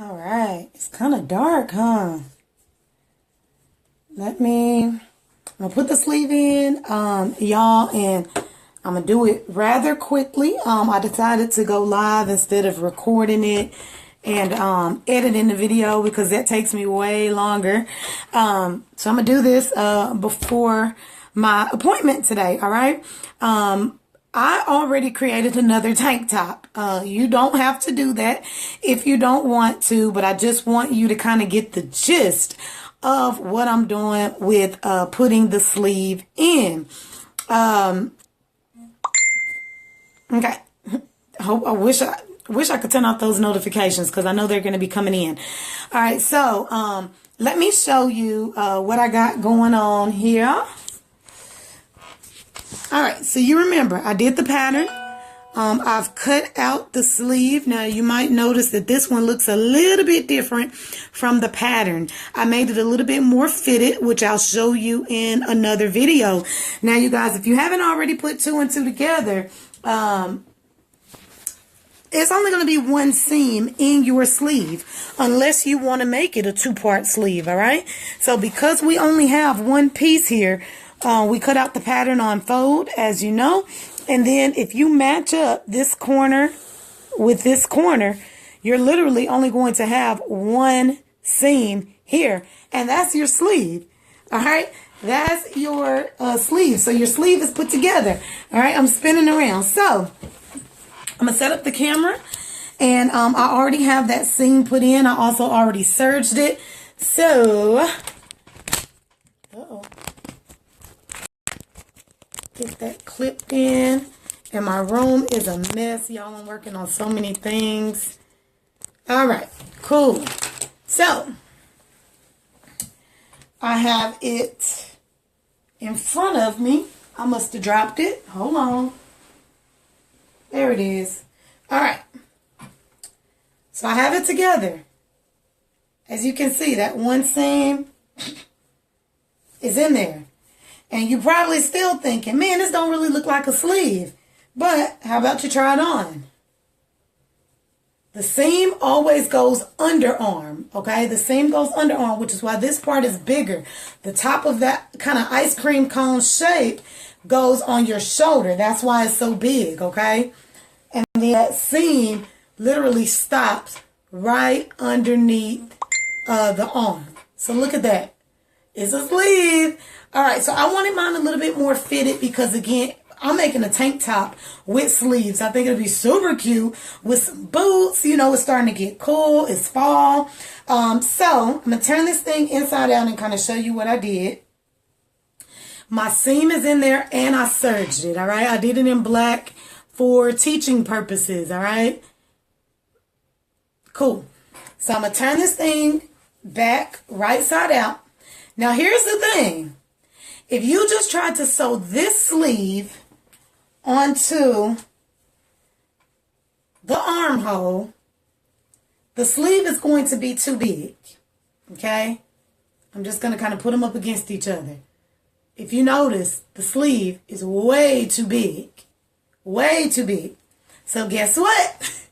All right, it's kind of dark, huh? I'm gonna put the sleeve in, y'all, and I'm gonna do it rather quickly. I decided to go live instead of recording it and editing the video because that takes me way longer. So I'm gonna do this before my appointment today. All right. I already created another tank top. You don't have to do that if you don't want to, but I just want you to kind of get the gist of what I'm doing with putting the sleeve in. Okay. I wish I could turn off those notifications because I know they're going to be coming in. All right, so let me show you what I got going on here. All right, so you remember I did the pattern. I've cut out the sleeve. Now you might notice that this one looks a little bit different from the pattern. I made it a little bit more fitted, which I'll show you in another video. Now you guys, if you haven't already put two and two together, it's only going to be one seam in your sleeve unless you want to make it a two-part sleeve, all right? So because we only have one piece here, we cut out the pattern on fold, as you know. And then if you match up this corner with this corner, you're literally only going to have one seam here. And that's your sleeve, all right? That's your sleeve. So your sleeve is put together, all right? I'm spinning around. So I'm going to set up the camera, and I already have that seam put in. I also already serged it. So, get that clipped in. And my room is a mess, y'all. I'm working on so many things. All right, cool. So, I have it in front of me. I must have dropped it. Hold on. There it is. All right. So I have it together. As you can see, that one seam is in there. And you're probably still thinking, man, this don't really look like a sleeve. But how about you try it on? The seam always goes underarm, okay? The seam goes underarm, which is why this part is bigger. The top of that kind of ice cream cone shape goes on your shoulder. That's why it's so big, okay? And then that seam literally stops right underneath the arm. So look at that. It's a sleeve. All right, so I wanted mine a little bit more fitted because, again, I'm making a tank top with sleeves. I think it'll be super cute with some boots. You know, it's starting to get cool. It's fall. So I'm going to turn this thing inside out and kind of show you what I did. My seam is in there and I serged it, all right? I did it in black for teaching purposes, all right? Cool. So I'm going to turn this thing back right side out. Now, here's the thing. If you just tried to sew this sleeve onto the armhole, the sleeve is going to be too big, okay? I'm just going to kind of put them up against each other. If you notice, the sleeve is way too big. Way too big. So guess what?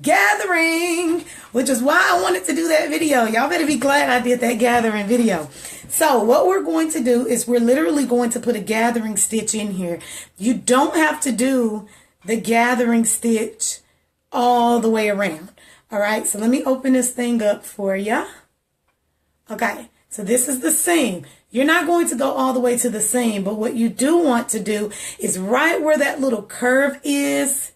Gathering, which is why I wanted to do that video. Y'all better be glad I did that gathering video. So what we're going to do is we're literally going to put a gathering stitch in here. You don't have to do the gathering stitch all the way around. All right, so let me open this thing up for you. Okay, so this is the seam. You're not going to go all the way to the seam, but what you do want to do is right where that little curve is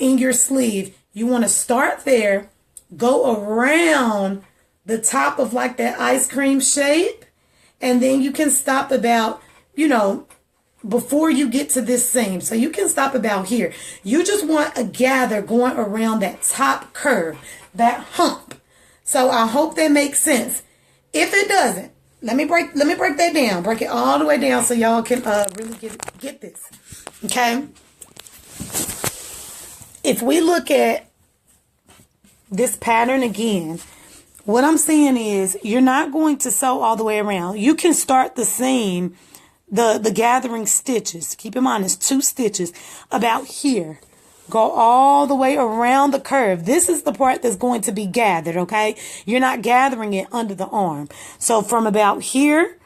in your sleeve, you want to start there, go around the top of like that ice cream shape, and then you can stop about, you know, before you get to this seam. So you can stop about here. You just want a gather going around that top curve, that hump. So I hope that makes sense. If it doesn't, let me break that down. Break it all the way down so y'all can really get this. Okay? If we look at this pattern again, what I'm saying is you're not going to sew all the way around. You can start the seam, the gathering stitches. Keep in mind, it's 2 stitches about here. go all the way around the curve. This is the part that's going to be gathered, okay? You're not gathering it under the arm. So from about here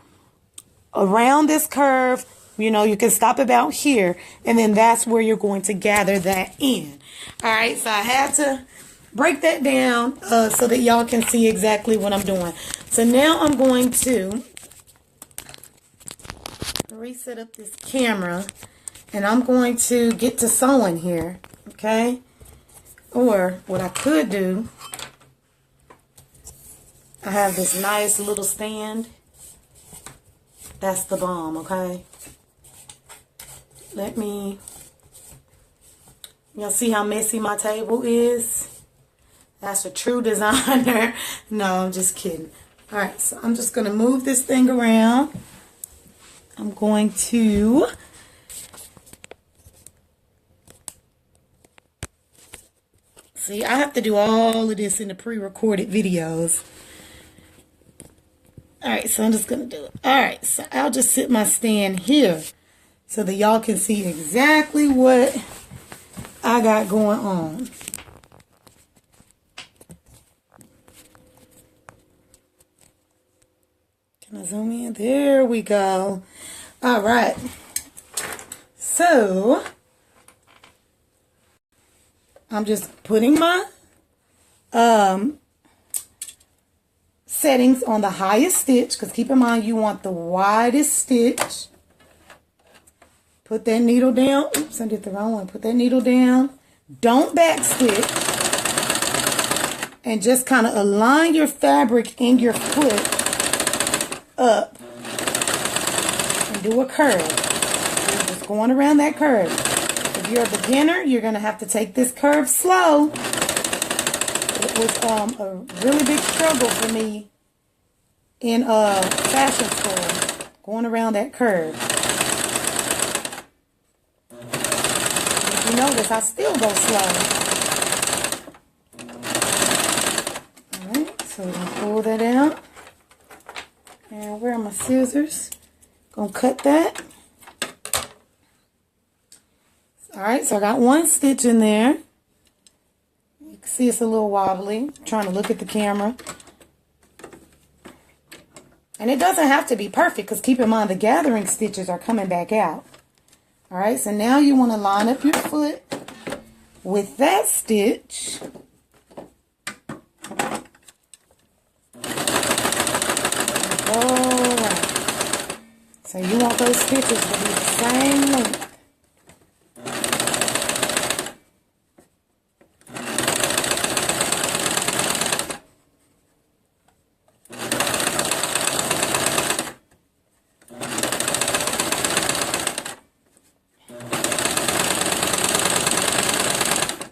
around this curve, you know, you can stop about here, and then that's where you're going to gather that in. All right, so I had to break that down so that y'all can see exactly what I'm doing. So now I'm going to reset up this camera, and I'm going to get to sewing here, okay? Or what I could do, I have this nice little stand. That's the bomb, okay? Y'all see how messy my table is? That's a true designer. No, I'm just kidding. All right, so I'm just going to move this thing around. I'm going to see, I have to do all of this in the pre-recorded videos. All right, so I'm just going to do it. All right, so I'll just sit my stand here so that y'all can see exactly what I got going on. Can I zoom in? There we go. All right. So I'm just putting my settings on the highest stitch, because keep in mind you want the widest stitch. Put that needle down. Oops, I did the wrong one. Put that needle down. Don't back stitch. And just kind of align your fabric and your foot up and do a curve. You're just going around that curve. If you're a beginner, you're going to have to take this curve slow. It was a really big struggle for me in fashion school, going around that curve. If you notice, I still go slow. Alright, so we're going to pull that out. And where are my scissors? Gonna cut that. Alright, so I got one stitch in there. You can see it's a little wobbly. I'm trying to look at the camera. And it doesn't have to be perfect, because keep in mind the gathering stitches are coming back out. Alright, so now you want to line up your foot with that stitch. Alright. So you want those stitches to be the same length.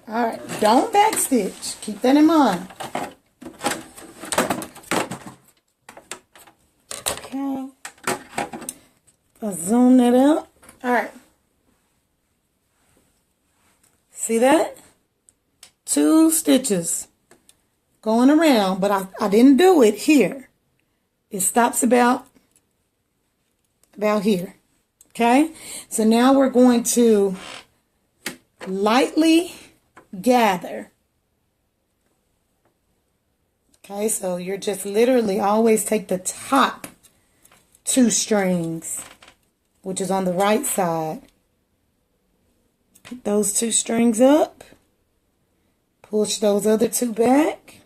Alright, don't backstitch. Keep that in mind. Okay. I'll zoom that out. Alright. See that? 2 stitches going around, but I didn't do it here. It stops about here. Okay? So now we're going to lightly gather. Okay, so you're just literally always take the top 2 strings, which is on the right side. Pick those 2 strings up. Push those other 2 back.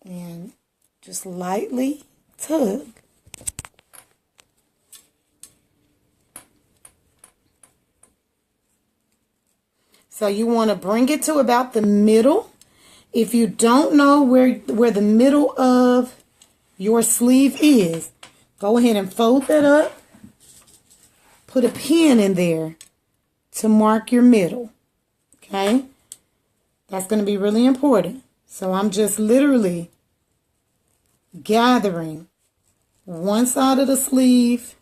And just lightly tug. So you want to bring it to about the middle. If you don't know where the middle of your sleeve is, go ahead and fold that up. Put a pin in there to mark your middle. Okay? That's going to be really important. So I'm just literally gathering one side of the sleeve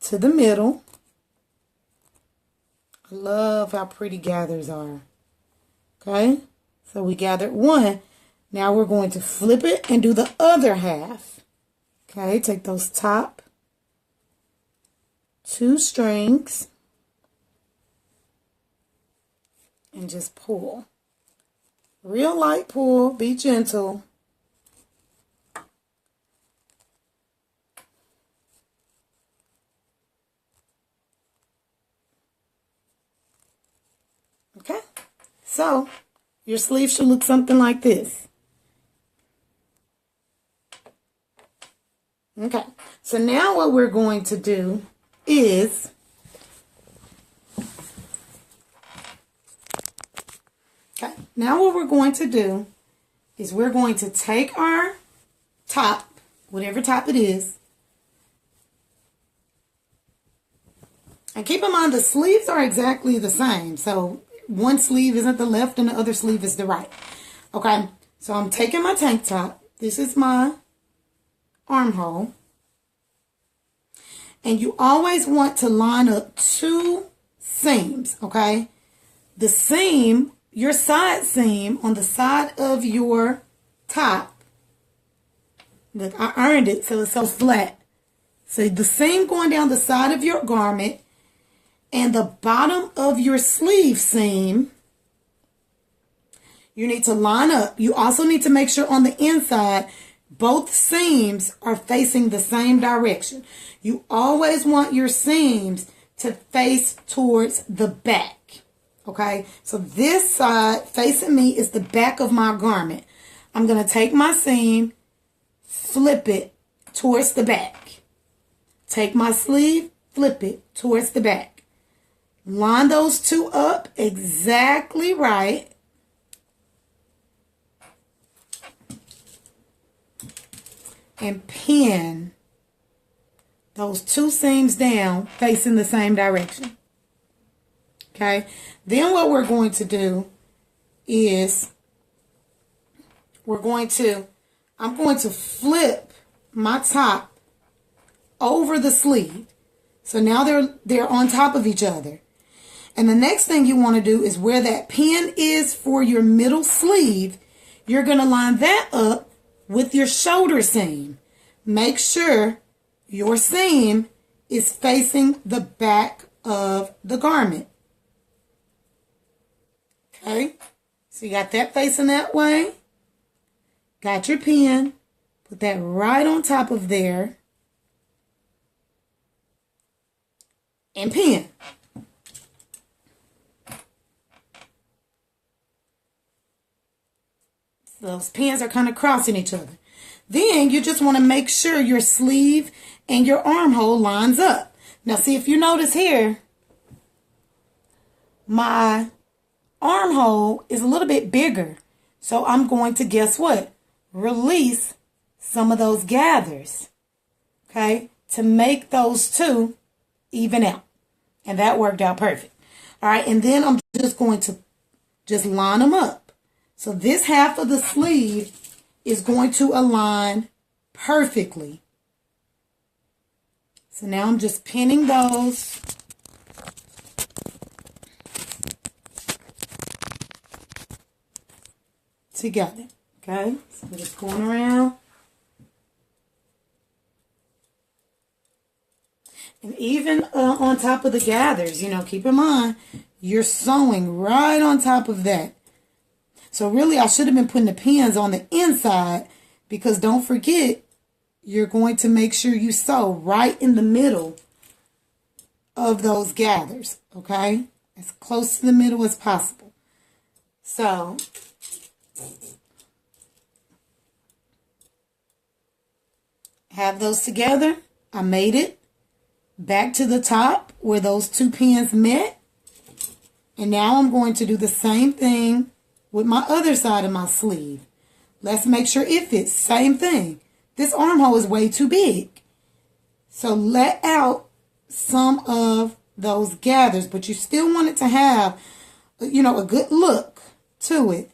to the middle. I love how pretty gathers are. Okay? So we gathered one. Now we're going to flip it and do the other half. Okay? Take those top 2 strings. and just pull. Real light pull, be gentle. Okay, so your sleeve should look something like this. Okay, so now what we're going to do is we're going to take our top, whatever top it is, and keep in mind the sleeves are exactly the same. So one sleeve isn't the left and the other sleeve is the right. Okay, so I'm taking my tank top. This is my armhole. And you always want to line up two seams, okay? The seam, your side seam on the side of your top. Look, I ironed it so it's so flat. So the seam going down the side of your garment and the bottom of your sleeve seam, you need to line up. You also need to make sure on the inside both seams are facing the same direction. You always want your seams to face towards the back. Okay, so this side facing me is the back of my garment. I'm going to take my seam, flip it towards the back. Take my sleeve, flip it towards the back. Line those two up exactly right. And pin those two seams down facing the same direction. Okay, then what we're going to do is I'm going to flip my top over the sleeve. So now they're on top of each other. And the next thing you want to do is where that pin is for your middle sleeve, you're going to line that up with your shoulder seam. Make sure your seam is facing the back of the garment. Okay, so you got that facing that way. Got your pin. Put that right on top of there. And pin. So those pins are kind of crossing each other. Then you just want to make sure your sleeve and your armhole lines up. Now see, if you notice here, my armhole is a little bit bigger. So I'm going to, guess what? Release some of those gathers. Okay? To make those two even out. And that worked out perfect. All right, and then I'm just going to just line them up. So this half of the sleeve is going to align perfectly. So now I'm just pinning those. Together. Okay, so we're just going around. And even on top of the gathers, you know, keep in mind, you're sewing right on top of that. So really, I should have been putting the pins on the inside because don't forget, you're going to make sure you sew right in the middle of those gathers, okay? As close to the middle as possible. So, have those together. I made it back to the top where those two pins met. And now I'm going to do the same thing with my other side of my sleeve. Let's make sure it fits. Same thing. This armhole is way too big. So let out some of those gathers, but you still want it to have, you know, a good look to it.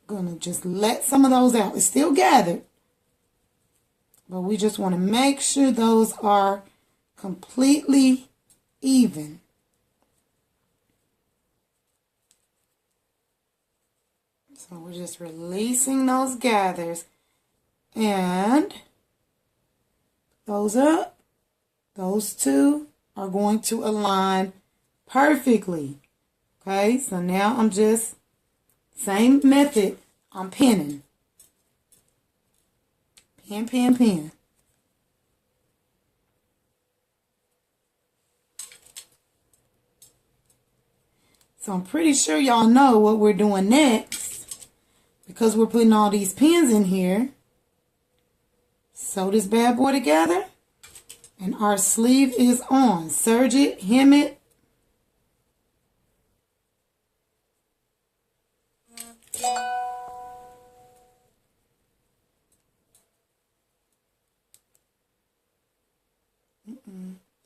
Gonna just let some of those out. It's still gathered, but we just want to make sure those are completely even. So we're just releasing those gathers and those up. Those two are going to align perfectly. Okay, so now I'm just, same method, I'm pinning. Pin, pin, pin. So I'm pretty sure y'all know what we're doing next, because we're putting all these pins in here. Sew this bad boy together, and our sleeve is on. Serge it, hem it.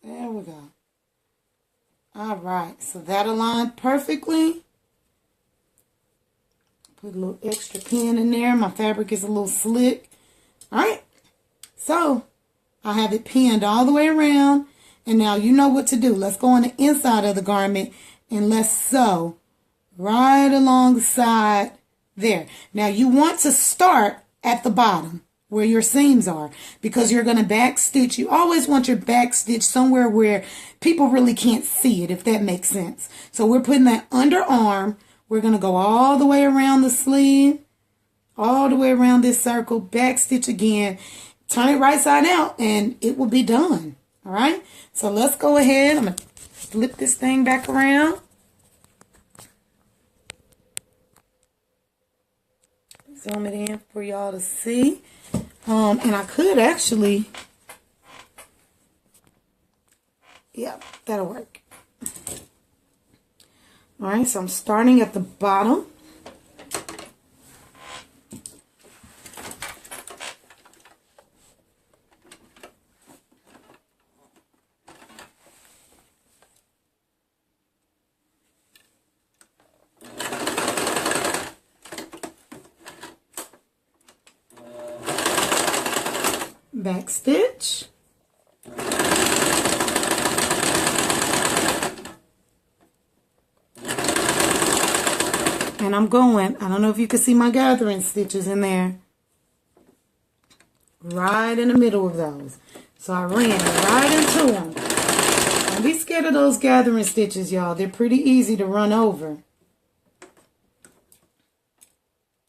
There we go. All right, so that aligned perfectly. Put a little extra pin in there. My fabric is a little slick. All right, so I have it pinned all the way around. And now you know what to do. Let's go on the inside of the garment and let's sew right alongside there. Now you want to start at the bottom where your seams are, because you're going to back stitch. You always want your back stitch somewhere where people really can't see it, if that makes sense. So we're putting that underarm. We're going to go all the way around the sleeve, all the way around this circle, back stitch again, turn it right side out, and it will be done. All right, so let's go ahead. I'm going to flip this thing back around. Zoom it in for y'all to see. And I could actually, yeah, that'll work. All right, so I'm starting at the bottom. Back stitch. And I'm going, I don't know if you can see my gathering stitches in there. Right in the middle of those. So I ran right into them. Don't be scared of those gathering stitches, y'all. They're pretty easy to run over.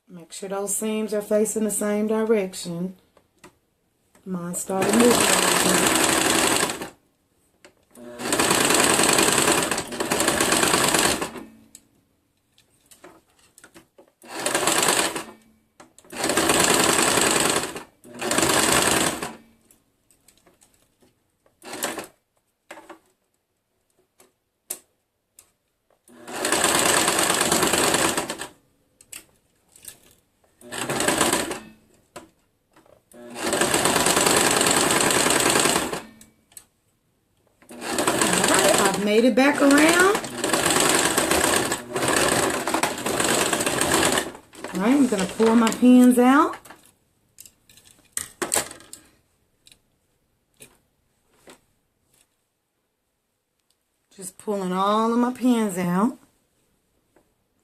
Make sure those seams are facing the same direction. Mine started moving a little bit. Made it back around. All right, I'm going to pull my pins out. Just pulling all of my pins out,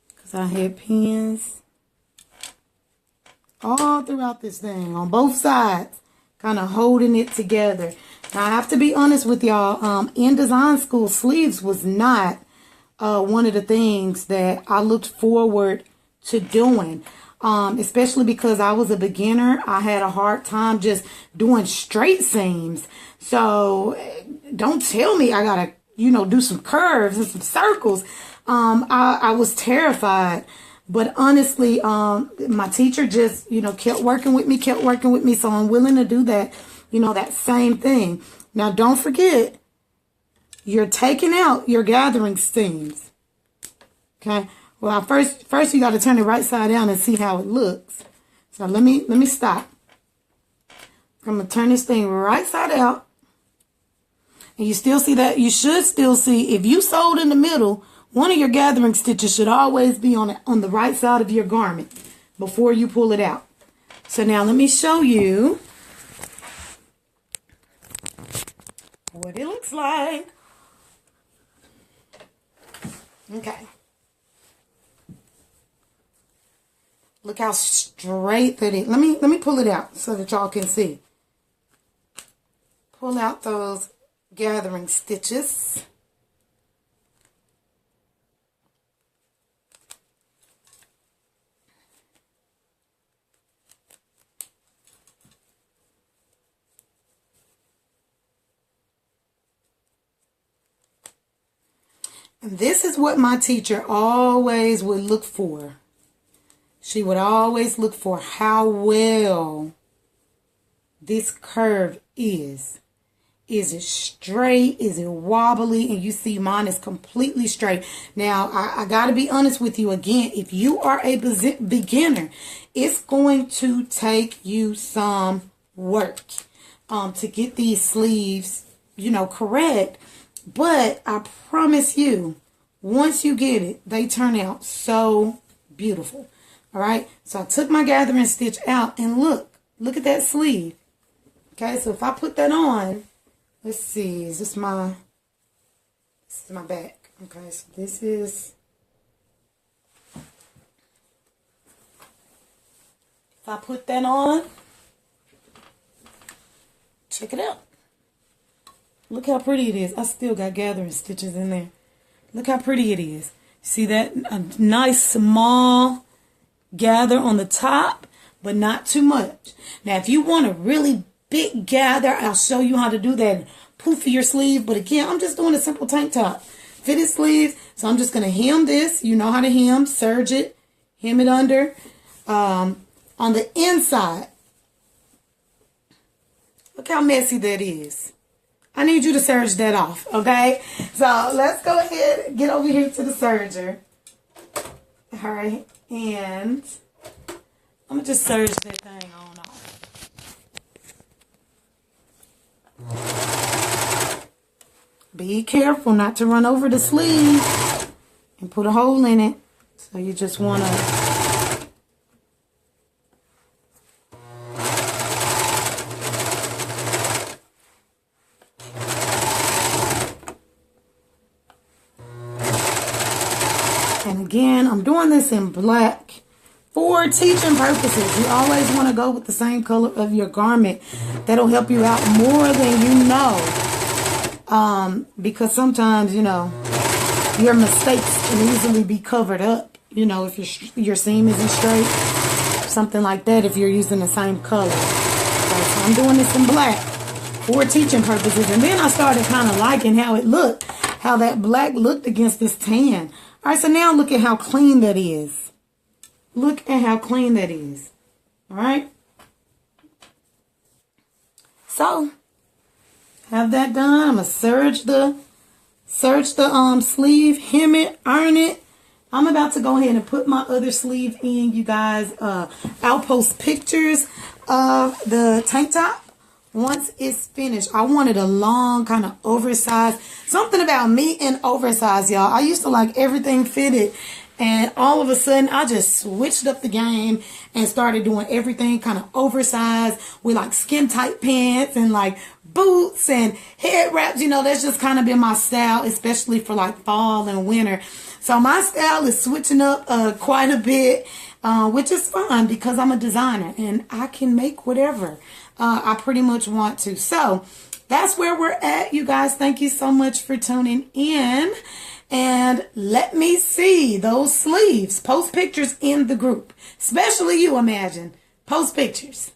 because I had pins all throughout this thing on both sides, kind of holding it together. Now, I have to be honest with y'all, in design school, sleeves was not one of the things that I looked forward to doing, especially because I was a beginner. I had a hard time just doing straight seams. So don't tell me I got to, do some curves and some circles. I was terrified. But honestly, my teacher just, kept working with me. So I'm willing to do that. That same thing. Now, don't forget, you're taking out your gathering seams. Okay. Well, first you got to turn it right side down and see how it looks. So let me stop. I'm going to turn this thing right side out. And you still see that? You should still see, if you sewed in the middle, one of your gathering stitches should always be on the right side of your garment before you pull it out. So now let me show you what it looks like. Okay. Look how straight that is. Let me pull it out so that y'all can see. Pull out those gathering stitches. And this is what my teacher always would look for. She would always look for how well this curve is. Is it straight? Is it wobbly? And you see mine is completely straight. Now, I got to be honest with you again. If you are a beginner, it's going to take you some work to get these sleeves, correct. But I promise you, once you get it, they turn out so beautiful. All right. So I took my gathering stitch out and look at that sleeve. Okay. So if I put that on, let's see, this is my back. Okay. So this is, if I put that on, check it out. Look how pretty it is. I still got gathering stitches in there. Look how pretty it is. See that? A nice small gather on the top, but not too much. Now, if you want a really big gather, I'll show you how to do that. Poofy your sleeve. But again, I'm just doing a simple tank top. Fitted sleeves. So I'm just going to hem this. You know how to hem. Serge it. Hem it under. On the inside. Look how messy that is. I need you to serge that off, okay? So let's go ahead and get over here to the serger. All right, and I'm going to just serge that thing on off. Be careful not to run over the sleeve and put a hole in it. So you just want to... And again, I'm doing this in black for teaching purposes. You always want to go with the same color of your garment. That'll help you out more than you know. Because sometimes, your mistakes can easily be covered up. If your seam isn't straight, something like that, if you're using the same color. Okay, so I'm doing this in black for teaching purposes. And then I started kind of liking how it looked, how that black looked against this tan. All right, so now look at how clean that is. Look at how clean that is. All right. So, have that done. I'm going to serge the sleeve, hem it, iron it. I'm about to go ahead and put my other sleeve in, you guys. I'll post pictures of the tank top. Once it's finished, I wanted a long, kind of oversized. Something about me and oversized, y'all. I used to like everything fitted. And all of a sudden, I just switched up the game and started doing everything kind of oversized with like skin tight pants and like boots and head wraps. That's just kind of been my style, especially for like fall and winter. So my style is switching up quite a bit, which is fun because I'm a designer and I can make whatever I pretty much want to. So that's where we're at, you guys. Thank you so much for tuning in. And let me see those sleeves. Post pictures in the group. Especially you, Imagine. Post pictures.